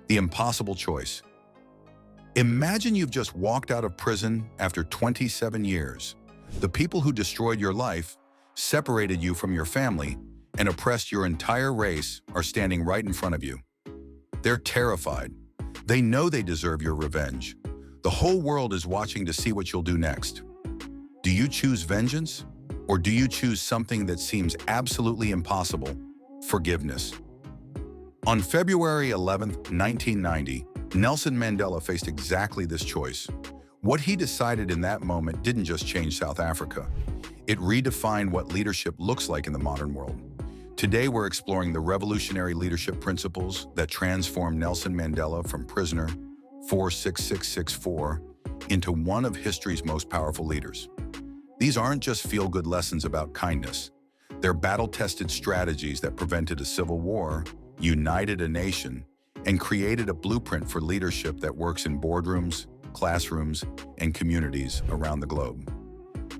The impossible choice. Imagine you've just walked out of prison after 27 years. The people who destroyed your life, separated you from your family, and oppressed your entire race are standing right in front of you. They're terrified. They know they deserve your revenge. The whole world is watching to see what you'll do next. Do you choose vengeance? Or do you choose something that seems absolutely impossible? Forgiveness. On February 11, 1990, Nelson Mandela faced exactly this choice. What he decided in that moment didn't just change South Africa. It redefined what leadership looks like in the modern world. Today, we're exploring the revolutionary leadership principles that transformed Nelson Mandela from prisoner 46664 into one of history's most powerful leaders. These aren't just feel-good lessons about kindness. They're battle-tested strategies that prevented a civil war, united a nation, and created a blueprint for leadership that works in boardrooms, classrooms, and communities around the globe.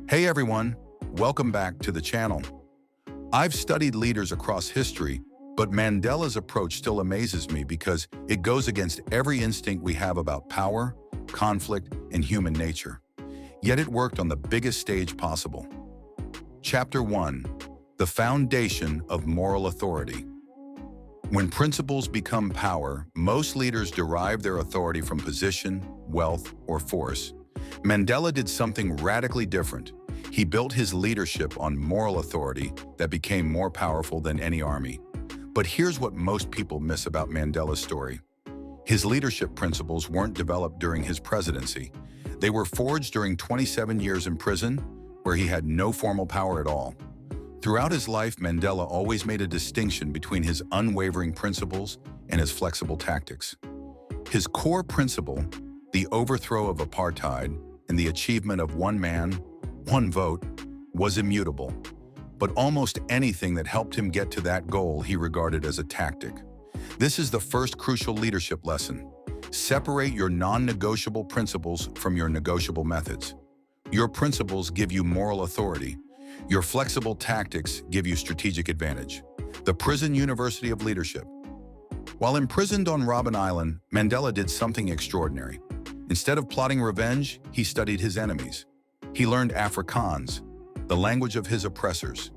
Hey everyone, welcome back to the channel. I've studied leaders across history, but Mandela's approach still amazes me because it goes against every instinct we have about power, conflict, and human nature. Yet it worked on the biggest stage possible. Chapter 1. The Foundation of Moral Authority. When principles become power, most leaders derive their authority from position, wealth, or force. Mandela did something radically different. He built his leadership on moral authority that became more powerful than any army. But here's what most people miss about Mandela's story. His leadership principles weren't developed during his presidency. They were forged during 27 years in prison, where he had no formal power at all. Throughout his life, Mandela always made a distinction between his unwavering principles and his flexible tactics. His core principle, the overthrow of apartheid and the achievement of one man, one vote, was immutable. But almost anything that helped him get to that goal he regarded as a tactic. This is the first crucial leadership lesson. Separate your non-negotiable principles from your negotiable methods. Your principles give you moral authority. Your flexible tactics give you strategic advantage. The Prison University of Leadership. While imprisoned on Robben Island, Mandela did something extraordinary. Instead of plotting revenge, he studied his enemies. He learned Afrikaans, the language of his oppressors.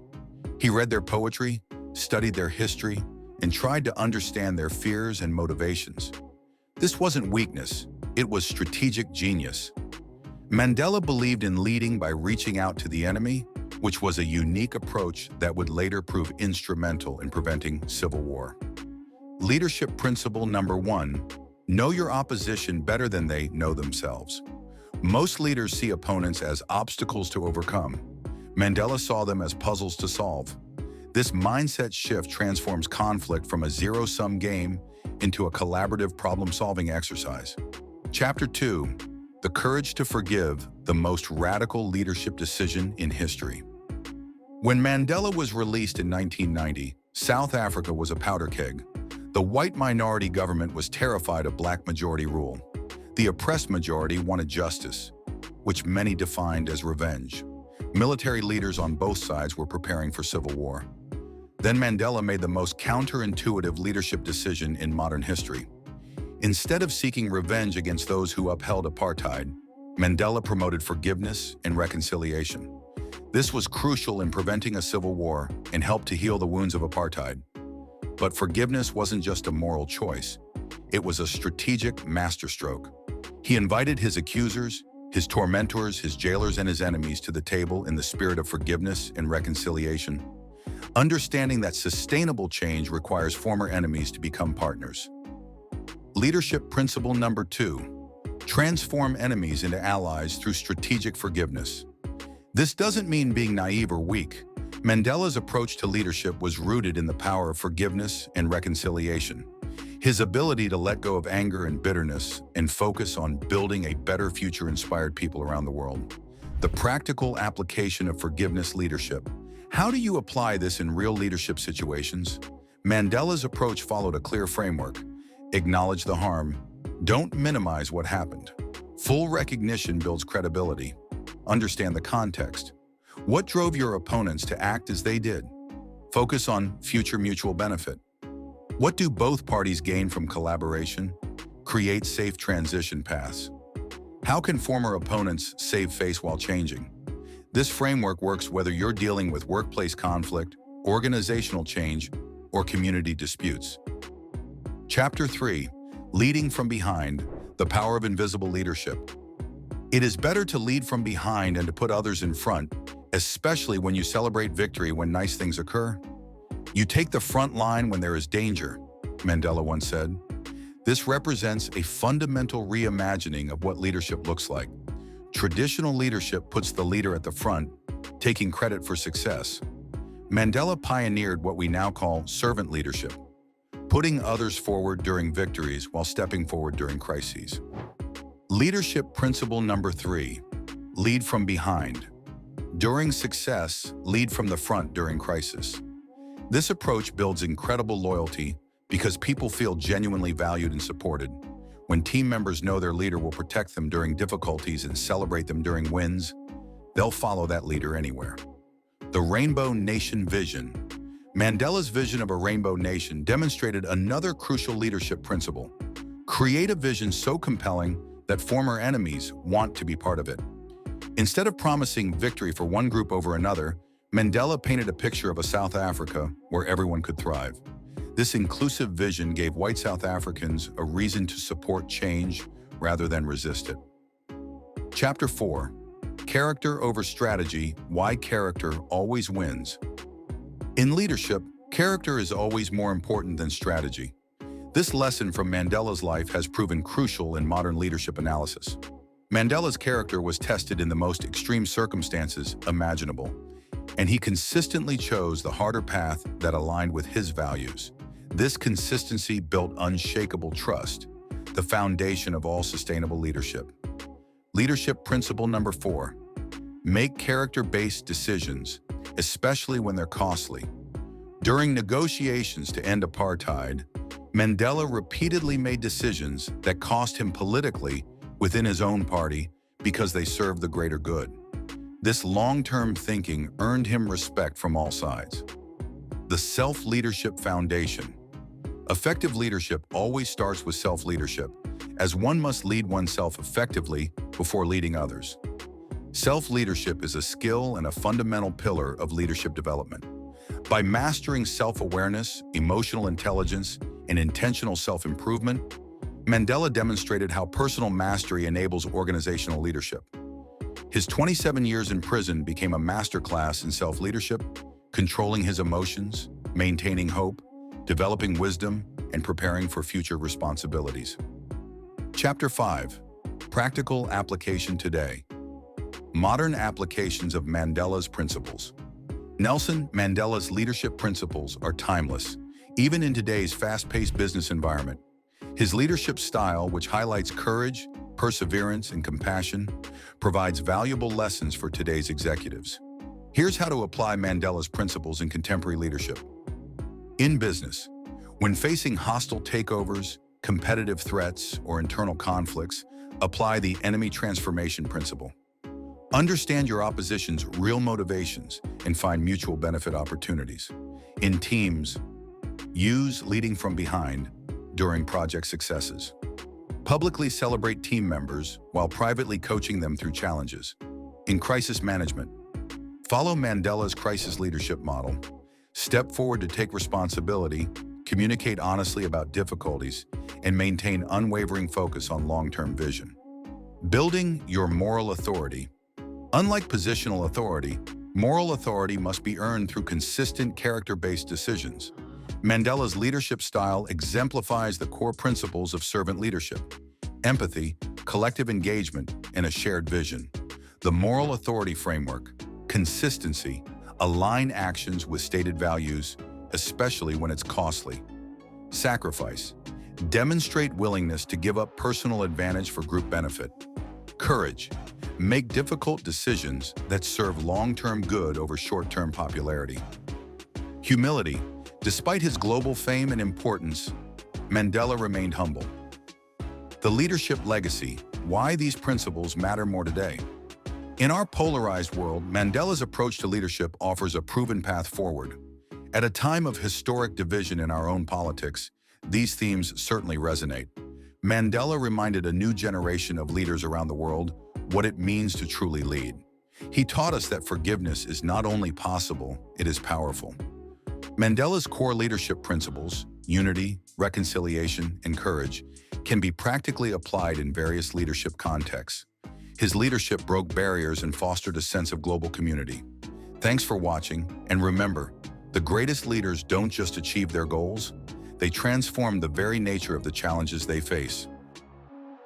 He read their poetry, studied their history, and tried to understand their fears and motivations. This wasn't weakness, it was strategic genius. Mandela believed in leading by reaching out to the enemy, which was a unique approach that would later prove instrumental in preventing civil war. Leadership principle number 1, know your opposition better than they know themselves. Most leaders see opponents as obstacles to overcome. Mandela saw them as puzzles to solve. This mindset shift transforms conflict from a zero-sum game into a collaborative problem-solving exercise. Chapter 2. The Courage to Forgive, the most radical leadership decision in history. When Mandela was released in 1990, South Africa was a powder keg. The white minority government was terrified of black majority rule. The oppressed majority wanted justice, which many defined as revenge. Military leaders on both sides were preparing for civil war. Then Mandela made the most counterintuitive leadership decision in modern history. Instead of seeking revenge against those who upheld apartheid, Mandela promoted forgiveness and reconciliation. This was crucial in preventing a civil war and helped to heal the wounds of apartheid. But forgiveness wasn't just a moral choice. It was a strategic masterstroke. He invited his accusers, his tormentors, his jailers, and his enemies to the table in the spirit of forgiveness and reconciliation, understanding that sustainable change requires former enemies to become partners. Leadership principle number 2, transform enemies into allies through strategic forgiveness. This doesn't mean being naive or weak. Mandela's approach to leadership was rooted in the power of forgiveness and reconciliation. His ability to let go of anger and bitterness and focus on building a better future inspired people around the world. The practical application of forgiveness leadership. How do you apply this in real leadership situations? Mandela's approach followed a clear framework. Acknowledge the harm. Don't minimize what happened. Full recognition builds credibility. Understand the context. What drove your opponents to act as they did? Focus on future mutual benefit. What do both parties gain from collaboration? Create safe transition paths. How can former opponents save face while changing? This framework works whether you're dealing with workplace conflict, organizational change, or community disputes. Chapter 3: Leading from Behind, the Power of Invisible Leadership. It is better to lead from behind and to put others in front, especially when you celebrate victory when nice things occur. You take the front line when there is danger, Mandela once said. This represents a fundamental reimagining of what leadership looks like. Traditional leadership puts the leader at the front, taking credit for success. Mandela pioneered what we now call servant leadership, putting others forward during victories while stepping forward during crises. Leadership principle number 3: lead from behind. During success, lead from the front during crisis. This approach builds incredible loyalty because people feel genuinely valued and supported. When team members know their leader will protect them during difficulties and celebrate them during wins, they'll follow that leader anywhere. The Rainbow Nation Vision. Mandela's vision of a rainbow nation demonstrated another crucial leadership principle: create a vision so compelling that former enemies want to be part of it. Instead of promising victory for one group over another, Mandela painted a picture of a South Africa where everyone could thrive. This inclusive vision gave white South Africans a reason to support change rather than resist it. Chapter 4: Character over Strategy, Why Character Always Wins. In leadership, character is always more important than strategy. This lesson from Mandela's life has proven crucial in modern leadership analysis. Mandela's character was tested in the most extreme circumstances imaginable, and he consistently chose the harder path that aligned with his values. This consistency built unshakable trust, the foundation of all sustainable leadership. Leadership principle number 4: make character-based decisions, especially when they're costly. During negotiations to end apartheid, Mandela repeatedly made decisions that cost him politically within his own party because they served the greater good. This long-term thinking earned him respect from all sides. The Self-Leadership Foundation. Effective leadership always starts with self-leadership, as one must lead oneself effectively before leading others. Self-leadership is a skill and a fundamental pillar of leadership development. By mastering self-awareness, emotional intelligence, and intentional self-improvement, Mandela demonstrated how personal mastery enables organizational leadership. His 27 years in prison became a masterclass in self-leadership, controlling his emotions, maintaining hope, developing wisdom, and preparing for future responsibilities. Chapter 5: Practical Application Today. Modern applications of Mandela's principles. Nelson Mandela's leadership principles are timeless, even in today's fast-paced business environment. His leadership style, which highlights courage, perseverance, and compassion, provides valuable lessons for today's executives. Here's how to apply Mandela's principles in contemporary leadership. In business, when facing hostile takeovers, competitive threats, or internal conflicts, apply the enemy transformation principle. Understand your opposition's real motivations and find mutual benefit opportunities. In teams, use leading from behind during project successes. Publicly celebrate team members while privately coaching them through challenges. In crisis management, follow Mandela's crisis leadership model. Step forward to take responsibility, communicate honestly about difficulties, and maintain unwavering focus on long-term vision. Building your moral authority. Unlike positional authority, moral authority must be earned through consistent character-based decisions. Mandela's leadership style exemplifies the core principles of servant leadership: empathy, collective engagement, and a shared vision. The moral authority framework: consistency, align actions with stated values, especially when it's costly. Sacrifice, demonstrate willingness to give up personal advantage for group benefit. Courage, make difficult decisions that serve long-term good over short-term popularity. Humility, despite his global fame and importance, Mandela remained humble. The leadership legacy: why these principles matter more today. In our polarized world, Mandela's approach to leadership offers a proven path forward. At a time of historic division in our own politics, these themes certainly resonate. Mandela reminded a new generation of leaders around the world what it means to truly lead. He taught us that forgiveness is not only possible, it is powerful. Mandela's core leadership principles, unity, reconciliation, and courage, can be practically applied in various leadership contexts. His leadership broke barriers and fostered a sense of global community. Thanks for watching, and remember, the greatest leaders don't just achieve their goals, they transform the very nature of the challenges they face.